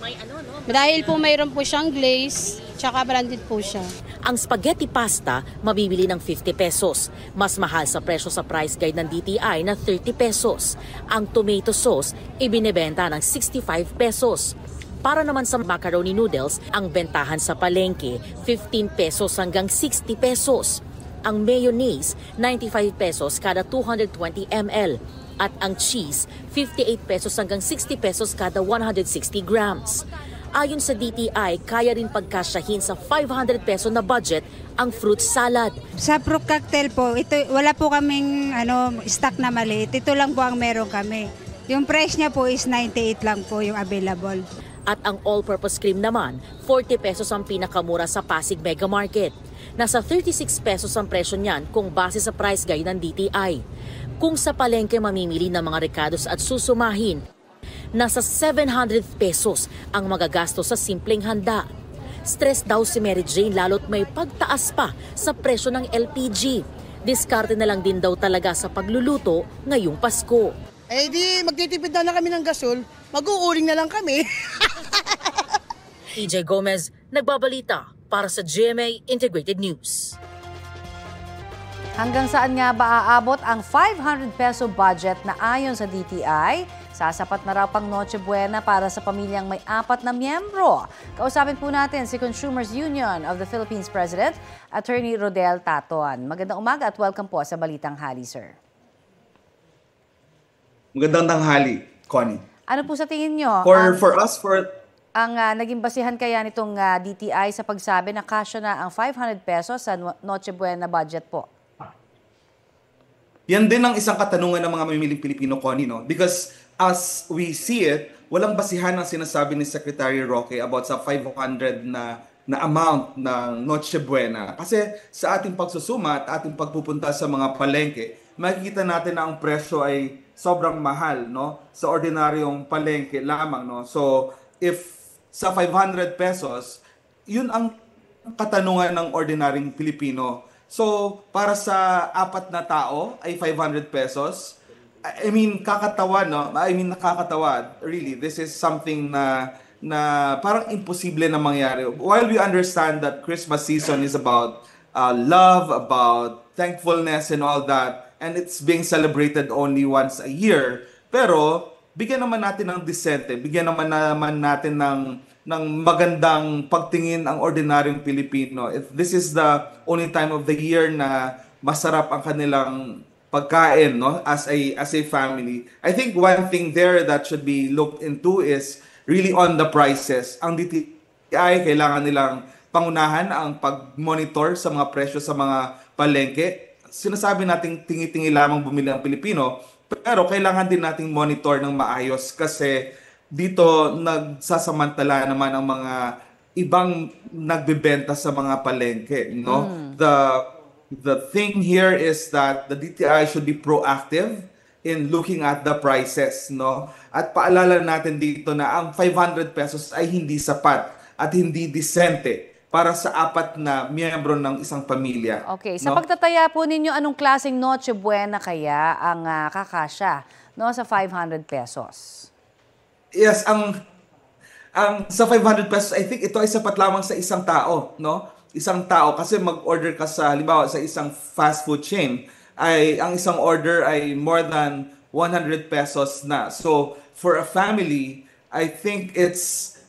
May ano, no? Dahil po mayroon po siyang glaze, tsaka branded po siya. Ang spaghetti pasta mabibili ng 50 pesos. Mas mahal sa presyo sa price guide ng DTI na 30 pesos. Ang tomato sauce ibinebenta ng 65 pesos. Para naman sa macaroni noodles, ang bentahan sa palengke 15 pesos hanggang 60 pesos. Ang mayonnaise 95 pesos kada 220 ml. At ang cheese 58 pesos hanggang 60 pesos kada 160 grams. Ayon sa DTI, kaya rin pagkasyahin sa 500 peso na budget ang fruit salad. Sa fruit cocktail po, ito wala po kaming stock na maliit. Ito lang po ang meron kami. Yung price niya po is 98 lang po yung available. At ang all-purpose cream naman, 40 pesos ang pinakamura sa Pasig Mega Market. Nasa 36 pesos ang presyo niyan kung base sa price guide ng DTI. Kung sa palengke mamimili ng mga rekados at susumahin, nasa 700 pesos ang magagastos sa simpleng handa. Stress daw si Mary Jane lalo't may pagtaas pa sa presyo ng LPG. Diskarte na lang din daw talaga sa pagluluto ngayong Pasko. Eh di magtitipid na kami ng gasol, mag-uuling na lang kami. EJ Gomez, nagbabalita para sa GMA Integrated News. Hanggang saan nga ba aabot ang 500 peso budget na ayon sa DTI? Sasapat na raw pang Noche Buena para sa pamilyang may 4 na miyembro. Kausapin po natin si Consumers Union of the Philippines President, Attorney Rodel Taton. Magandang umaga at welcome po sa Balitang Hali, sir. Magandang tanghali, Connie. Ano po sa tingin nyo? Ang naging basihan kaya nitong DTI sa pagsabi na kasya na ang 500 pesos sa Noche Buena budget po? Yan din ang isang katanungan ng mga mamimiling Pilipino, Connie, no? Because as we see it, walang basihan ang sinasabi ni Secretary Roque about sa 500 na amount ng Noche Buena. Kasi sa ating pagsusuma at ating pagpupunta sa mga palengke, makikita natin na ang presyo ay sobrang mahal, no? Sa ordinaryong palengke lamang, no? So, if sa 500 pesos, yun ang katanungan ng ordinaryong Pilipino. So, para sa 4 na tao ay 500 pesos. I mean, kakatawa, no? I mean, nakakatawa. Really, this is something na parang imposible na mangyari. While we understand that Christmas season is about love, about thankfulness and all that, and it's being celebrated only once a year, pero bigyan naman natin ng disente, bigyan naman natin ng magandang pagtingin ang ordinaryong Pilipino. If this is the only time of the year na masarap ang kanilang pagkain, no, as a family, I think one thing there that should be looked into is really on the prices. Ang DTI, kailangan nilang pangunahan ang pag-monitor sa mga presyo sa mga palengke. Sinasabi natin tingi-tingi lamang bumili ang Pilipino, pero kailangan din nating monitor ng maayos kasi dito nagsasamantala naman ang mga ibang nagbebenta sa mga palengke, no? The thing here is that the DTI should be proactive in looking at the prices, no? At paalala natin dito na ang 500 pesos ay hindi sapat at hindi disente para sa 4 na miyembro ng isang pamilya. Okay, sa pagtataya po ninyo, anong klaseng Noche Buena kaya ang kakasya, no, sa 500 pesos? Yes, ang sa 500 pesos, I think ito ay sapat lamang sa isang tao, no? Isang tao, kasi mag-order ka sa, halimbawa, sa isang fast food chain, ay ang isang order ay more than 100 pesos na. So, for a family, I think it's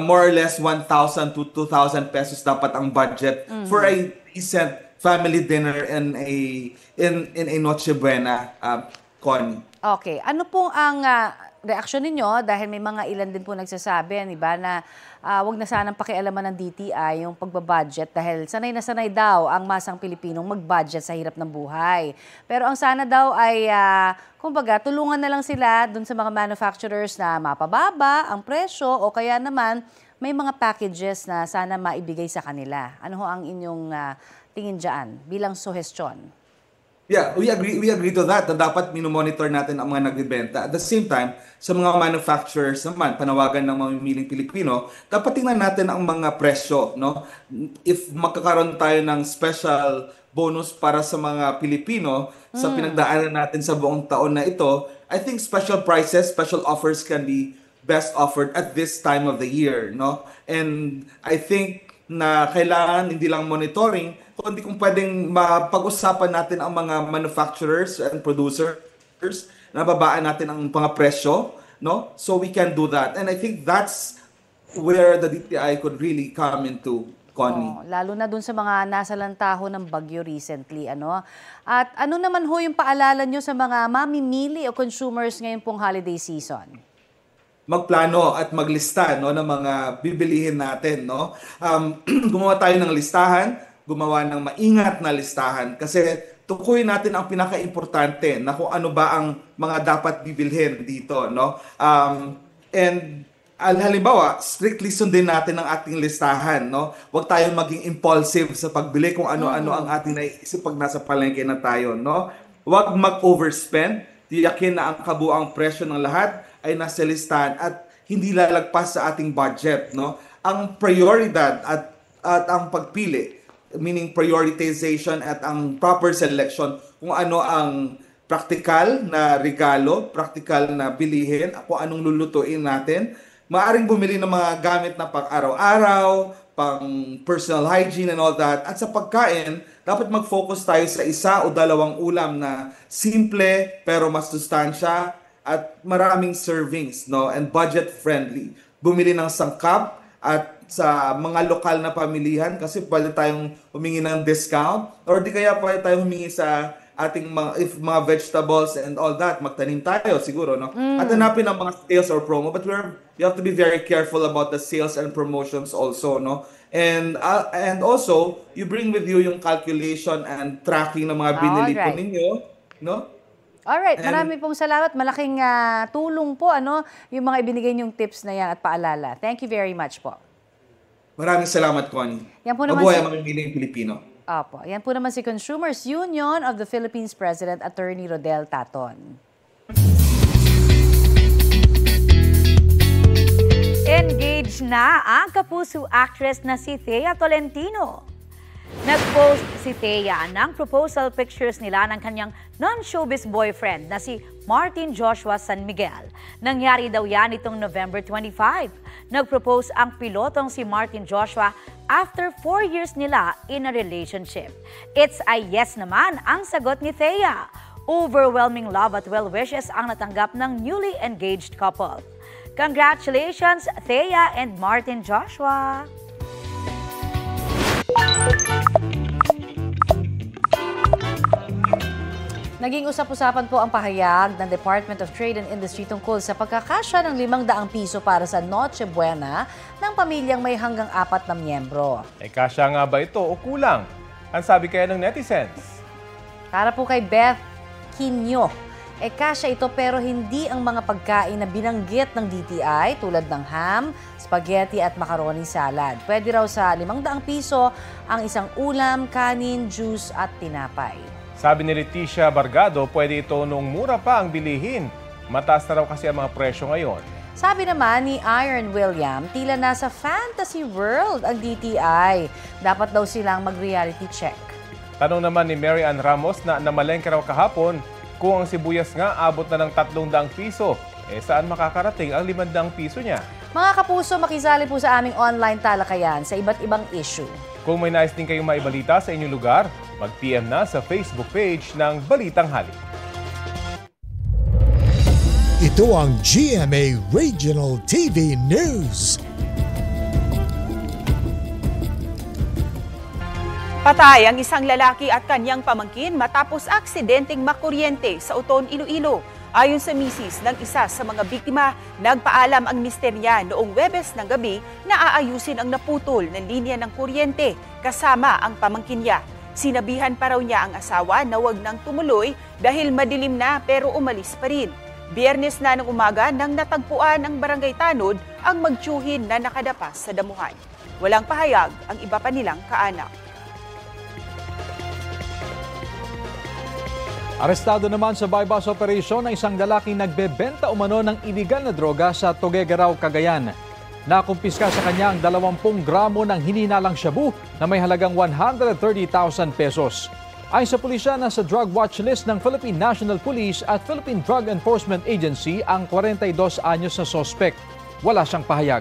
more or less 1,000 to 2,000 pesos dapat ang budget for a decent family dinner in a Noche Buena, Connie. Okay, ano pong ang reaksyon ninyo dahil may mga ilan din po nagsasabi, di ba, na wag na sanang pakialaman ng DTI yung pagbabudget dahil sanay na sanay daw ang masang Pilipinong mag-budget sa hirap ng buhay. Pero ang sana daw ay, kumbaga, tulungan na lang sila dun sa mga manufacturers na mapababa ang presyo o kaya naman may mga packages na sana maibigay sa kanila. Ano ho ang inyong tingin dyan bilang suhestyon? Yeah, we agree to that, na dapat minomonitor natin ang mga nagbebenta. At the same time, sa mga manufacturers naman, panawagan ng mamimiling Pilipino, dapat tingnan natin ang mga presyo, no? If magkakaroon tayo ng special bonus para sa mga Pilipino sa pinagdaanan natin sa buong taon na ito, I think special prices, special offers can be best offered at this time of the year, no? And I think na kailangan hindi lang monitoring, kundi kung pwedeng mapag-usapan natin ang mga manufacturers and producers, nababaan natin ang mga presyo, no? So we can do that. And I think that's where the DTI could really come into, Connie. Lalo na dun sa mga nasa lantaho ng bagyo recently, ano? At ano naman ho yung paalala nyo sa mga mamimili o consumers ngayon pong holiday season? Magplano at maglista, no, ng mga bibilihin natin, no? Gumawa tayo ng listahan, gumawa ng maingat na listahan kasi tukuyin natin ang pinaka-importante na kung ano ba ang mga dapat bibilhin dito, no? And halimbawa, strictly sundin natin ang ating listahan, no? Huwag tayong maging impulsive sa pagbili kung ano-ano ang ating naiisip pag nasa palengke na tayo, no? Huwag mag-overspend, tiyakin na ang kabuang presyo ng lahat ay nasa listahan at hindi lalagpas sa ating budget, no? Ang prioridad at ang pagpili, meaning prioritization at ang proper selection kung ano ang practical na regalo, practical na bilihin, kung anong lulutuin natin. Maaring bumili ng mga gamit na pang araw-araw, pang personal hygiene and all that. At sa pagkain, dapat mag-focus tayo sa 1 o 2 ulam na simple pero mas sustansya at maraming servings, no, and budget friendly. Bumili ng sangkap at sa mga lokal na pamilihan kasi pwede tayong humingi ng discount or di kaya pwede tayong humingi sa ating mga vegetables and all that, magtanim tayo siguro, no? At hanapin ang mga sales or promo, but you have to be very careful about the sales and promotions also, no? And also, you bring with you yung calculation and tracking ng mga binili po ninyo, no? Alright, marami pong salamat. Malaking tulong po yung mga ibinigay niyong tips na yan at paalala. Thank you very much po. Maraming salamat, Connie. Yan po naman Mabuhay ang mamiling Pilipino. Opo. Yan po naman si Consumers Union of the Philippines President Attorney Rodel Taton. Engaged na ang kapuso actress na si Thea Tolentino. Nag-post si Thea ng proposal pictures nila ng kanyang non-showbiz boyfriend na si Martin Joshua San Miguel. Nangyari daw yan itong November 25. Nag-propose ang pilotong si Martin Joshua after 4 years nila in a relationship. It's a yes naman ang sagot ni Thea. Overwhelming love at well wishes ang natanggap ng newly engaged couple. Congratulations, Thea and Martin Joshua! Naging usap-usapan po ang pahayag ng Department of Trade and Industry tungkol sa pagkakasya ng 500 piso para sa Noche Buena ng pamilyang may hanggang 4 na miyembro. Kasya nga ba ito o kulang? Ang sabi kaya ng netizens? Para po kay Beth Quinyo, kasya ito pero hindi ang mga pagkain na binanggit ng DTI tulad ng ham, spaghetti at macaroni salad. Pwede raw sa 500 piso ang isang ulam, kanin, juice at tinapay. Sabi ni Leticia Bargado, pwede ito nung mura pa ang bilihin. Mataas na raw kasi ang mga presyo ngayon. Sabi naman ni Iron William, tila nasa fantasy world ang DTI. Dapat daw silang mag-reality check. Tanong naman ni Mary Ann Ramos na namalengke raw kahapon kung ang sibuyas nga abot na ng 300 piso. Saan makakarating ang 500 piso niya? Mga kapuso, makisali po sa aming online talakayan sa iba't ibang issue. Kung may nais din kayong maibalita sa inyong lugar, mag-PM na sa Facebook page ng Balitang Halik. Ito ang GMA Regional TV News. Patay ang isang lalaki at kanyang pamangkin matapos aksidenteng makuryente sa Uton, Iloilo. Ayon sa misis ng isa sa mga biktima, nagpaalam ang mister niya noong Huwebes ng gabi na aayusin ang naputol na linya ng kuryente kasama ang pamangkin niya. Sinabihan pa raw niya ang asawa na huwag nang tumuloy dahil madilim na pero umalis pa rin. Biyernes na ng umaga nang natagpuan ang barangay Tanod ang magtiyuhin na nakadapa sa damuhan. Walang pahayag ang iba pa nilang kaanak. Arestado naman sa bypass operation ang isang lalaking nagbebenta umano ng iligal na droga sa Tuguegarao, Cagayan. Nakumpiska sa kanya ang 20 gramo ng hininalang shabu na may halagang 130,000 pesos. Ayon sa pulisya, nasa drug watch list ng Philippine National Police at Philippine Drug Enforcement Agency ang 42 anyos na suspect. Wala siyang pahayag.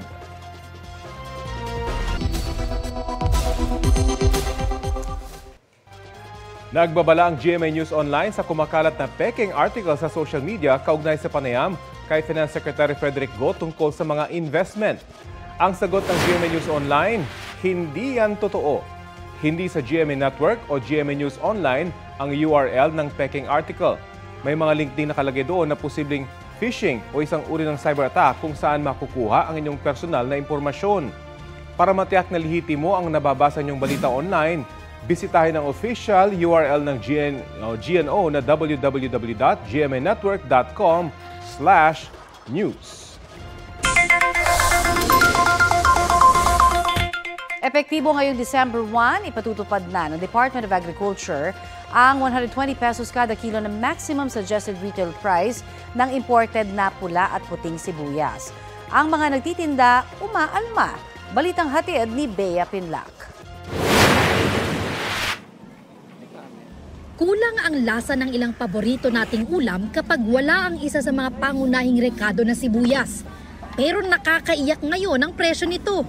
Nagbabala ang GMA News Online sa kumakalat na peking article sa social media kaugnay sa panayam kay Finance Secretary Frederick Go tungkol sa mga investment. Ang sagot ng GMA News Online, hindi yan totoo. Hindi sa GMA Network o GMA News Online ang URL ng peking article. May mga link din nakalagay doon na posibleng phishing o isang uri ng cyber attack kung saan makukuha ang inyong personal na impormasyon. Para matiyak na lihitimo ang nababasa niyong balita online, bisitahin ang official URL ng GNO na www.gmanetwork.com/news. Epektibo ngayong December 1, ipatutupad na ng Department of Agriculture ang 120 pesos kada kilo na maximum suggested retail price ng imported na pula at puting sibuyas. Ang mga nagtitinda, umaalma. Balitang hatid ni Bea Pinlac. Kulang ang lasa ng ilang paborito nating ulam kapag wala ang isa sa mga pangunahing rekado na sibuyas. Pero nakakaiyak ngayon ang presyo nito.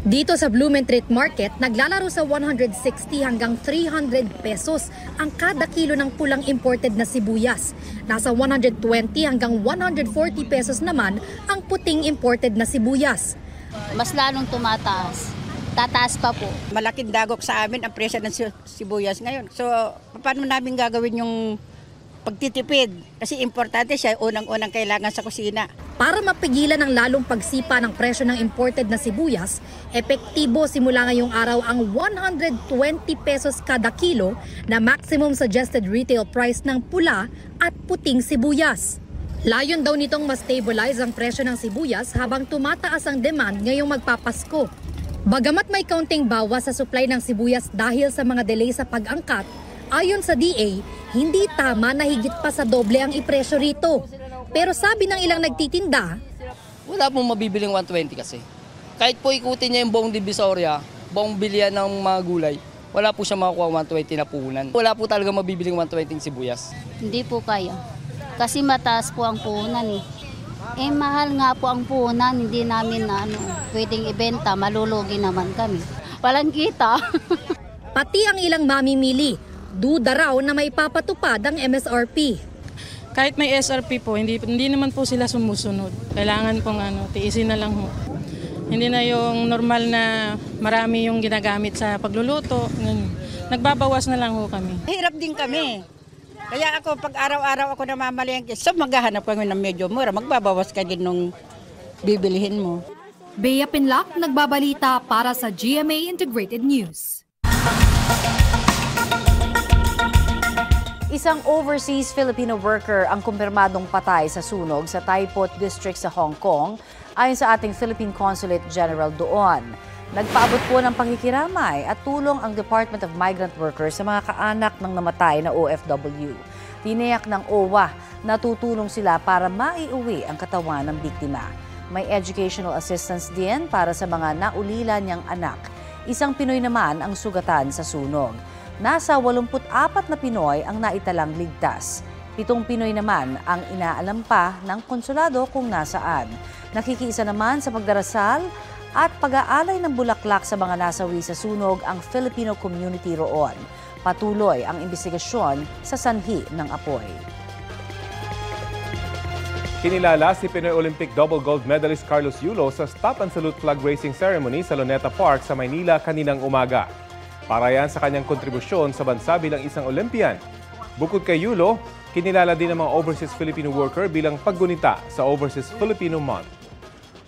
Dito sa Blumentritt Market, naglalaro sa 160 hanggang 300 pesos ang kada kilo ng pulang imported na sibuyas. Nasa 120 hanggang 140 pesos naman ang puting imported na sibuyas. Mas lalong tumataas. Tataas pa po. Malaking dagok sa amin ang presyo ng sibuyas ngayon. So, paano namin gagawin yung pagtitipid? Kasi importante siya, unang-unang kailangan sa kusina. Para mapigilan ang lalong pagsipa ng presyo ng imported na sibuyas, epektibo simula ngayong araw ang 120 pesos kada kilo na maximum suggested retail price ng pula at puting sibuyas. Layon daw nitong mas stabilize ang presyo ng sibuyas habang tumataas ang demand ngayong magpapasko. Bagamat may kaunting bawas sa supply ng sibuyas dahil sa mga delay sa pag-angkat, ayon sa DA, hindi tama na higit pa sa doble ang ipresyo rito. Pero sabi ng ilang nagtitinda, wala pong mabibiling 120 kasi. Kahit po ikutin niya yung buong Divisoria, buong bilihan ng mga gulay, wala po siya makukuha 120 na puhunan. Wala po talaga mabibiling 120 sibuyas. Hindi po kaya. Kasi mataas po ang puhunan eh. Mahal nga po ang puhunan, hindi namin pwedeng ibenta, malulugi naman kami. Walang kita. Pati ang ilang mamimili, duda raw na may papatupad ang MSRP. Kahit may SRP po, hindi naman po sila sumusunod. Kailangan pong tiisin na lang ho. Hindi na yung normal na marami yung ginagamit sa pagluluto. Nagbabawas na lang ho kami. Hirap din kami. Kaya ako, pag araw-araw ako namamalengke, maghahanap kami ng medyo mura, magbabawas ka din nung bibilihin mo. Bea Pinlac, nagbabalita para sa GMA Integrated News. Isang overseas Filipino worker ang kumpirmadong patay sa sunog sa Tai Po District sa Hong Kong, ayon sa ating Philippine Consulate General doon. Nagpaabot po ng pangkikiramay at tulong ang Department of Migrant Workers sa mga kaanak ng namatay na OFW. Tiniyak ng OWA na tutulong sila para maiuwi ang katawan ng biktima. May educational assistance din para sa mga naulila niyang anak. Isang Pinoy naman ang sugatan sa sunog. Nasa 84 na Pinoy ang naitalang ligtas. 7 Pinoy naman ang inaalam pa ng konsulado kung nasaan. Nakikiisa naman sa pagdarasal at pag-aalay ng bulaklak sa mga nasawi sa sunog ang Filipino community roon. Patuloy ang investigasyon sa sanhi ng apoy. Kinilala si Pinoy Olympic double gold medalist Carlos Yulo sa Stop and Salute flag raising ceremony sa Luneta Park sa Maynila kaninang umaga. Para yan sa kanyang kontribusyon sa bansa bilang isang Olympian. Bukod kay Yulo, kinilala din ang mga overseas Filipino worker bilang paggunita sa Overseas Filipino Month.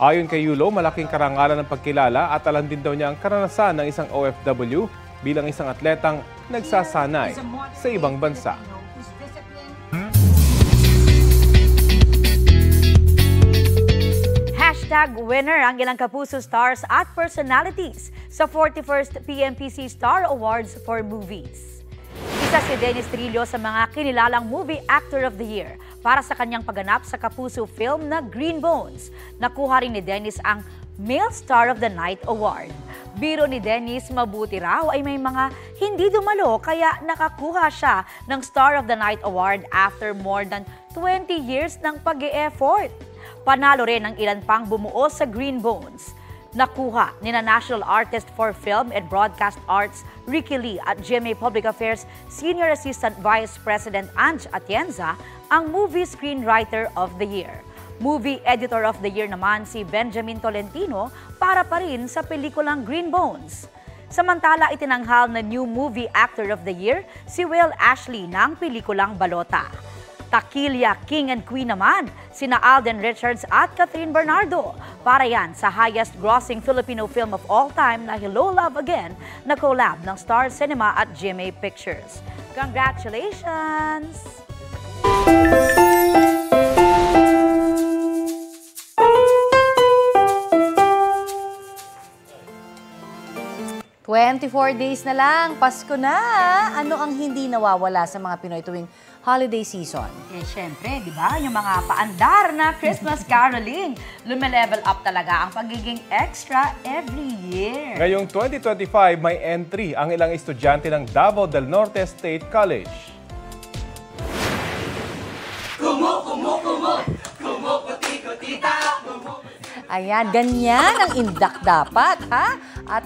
Ayon kay Yulo, malaking karangalan ng pagkilala at alam din daw niya ang karanasan ng isang OFW bilang isang atletang nagsasanay sa ibang bansa. #winner ang ilang Kapuso stars at personalities sa 41st PMPC Star Awards for Movies. Isa si Dennis Trillo sa mga kinilalang Movie Actor of the Year para sa kanyang pagganap sa Kapuso film na Green Bones. Nakuha rin ni Dennis ang Male Star of the Night Award. Biro ni Dennis, mabuti raw ay may mga hindi dumalo kaya nakakuha siya ng Star of the Night Award after more than 20 years ng pag-e-effort. Panalo rin ang ilan pang bumuo sa Green Bones. Nakuha ni National Artist for Film and Broadcast Arts Ricky Lee at GMA Public Affairs Senior Assistant Vice President Ange Atienza ang Movie Screenwriter of the Year. Movie Editor of the Year naman si Benjamin Tolentino para pa rin sa pelikulang Green Bones. Samantala, itinanghal na New Movie Actor of the Year si Will Ashley ng pelikulang Balota. Takilya King and Queen naman, sina Alden Richards at Catherine Bernardo. Para yan sa highest grossing Filipino film of all time na Hello Love Again na collab ng Star Cinema at GMA Pictures. Congratulations! "24 days na lang, Pasko na! Ano ang hindi nawawala sa mga Pinoy tuwing holiday season?" Siyempre, di ba? Yung mga paandar na Christmas caroling. Lume-level up talaga ang pagiging extra every year. Ngayong 2025, may entry ang ilang estudyante ng Davao del Norte State College. Ayan, ganyan ang indak dapat, ha? At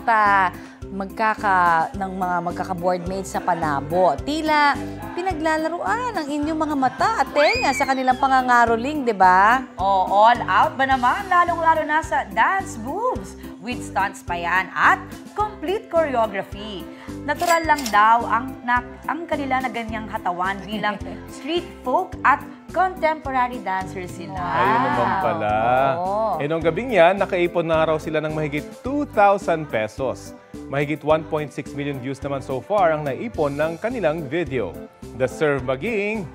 magkaka-boardmates sa panabo. Tila pinaglalaruan ang inyong mga mata at tenga sa kanilang pangangaroling, di ba? All out ba naman? Lalong-lalo na sa dance moves. With stunts pa yan at complete choreography. Natural lang daw ang kanila na ganyang hatawan bilang street folk at contemporary dancers sila. Ayun naman pala. Nung gabing yan, nakaipon na raw sila ng mahigit 2,000 pesos. Mahigit 1.6 million views naman so far ang naipon ng kanilang video. The Serve maging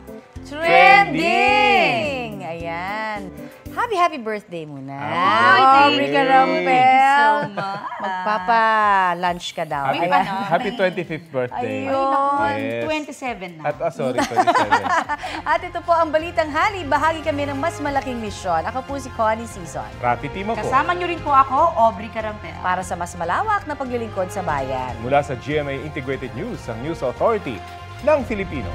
trending! Ayan. Happy birthday muna. Aubrey Carampel. Thank you so much. Magpapa-lunch ka daw. Happy 25th birthday. Ayun. 27 na. Sorry, 27. At ito po ang Balitang Hali. Bahagi kami ng mas malaking misyon. Ako po si Connie Season. Rafi Timo po. Kasama niyo rin po ako, Aubrey Carampel. Para sa mas malawak na paglilingkod sa bayan. Mula sa GMA Integrated News, ang News Authority ng Filipino.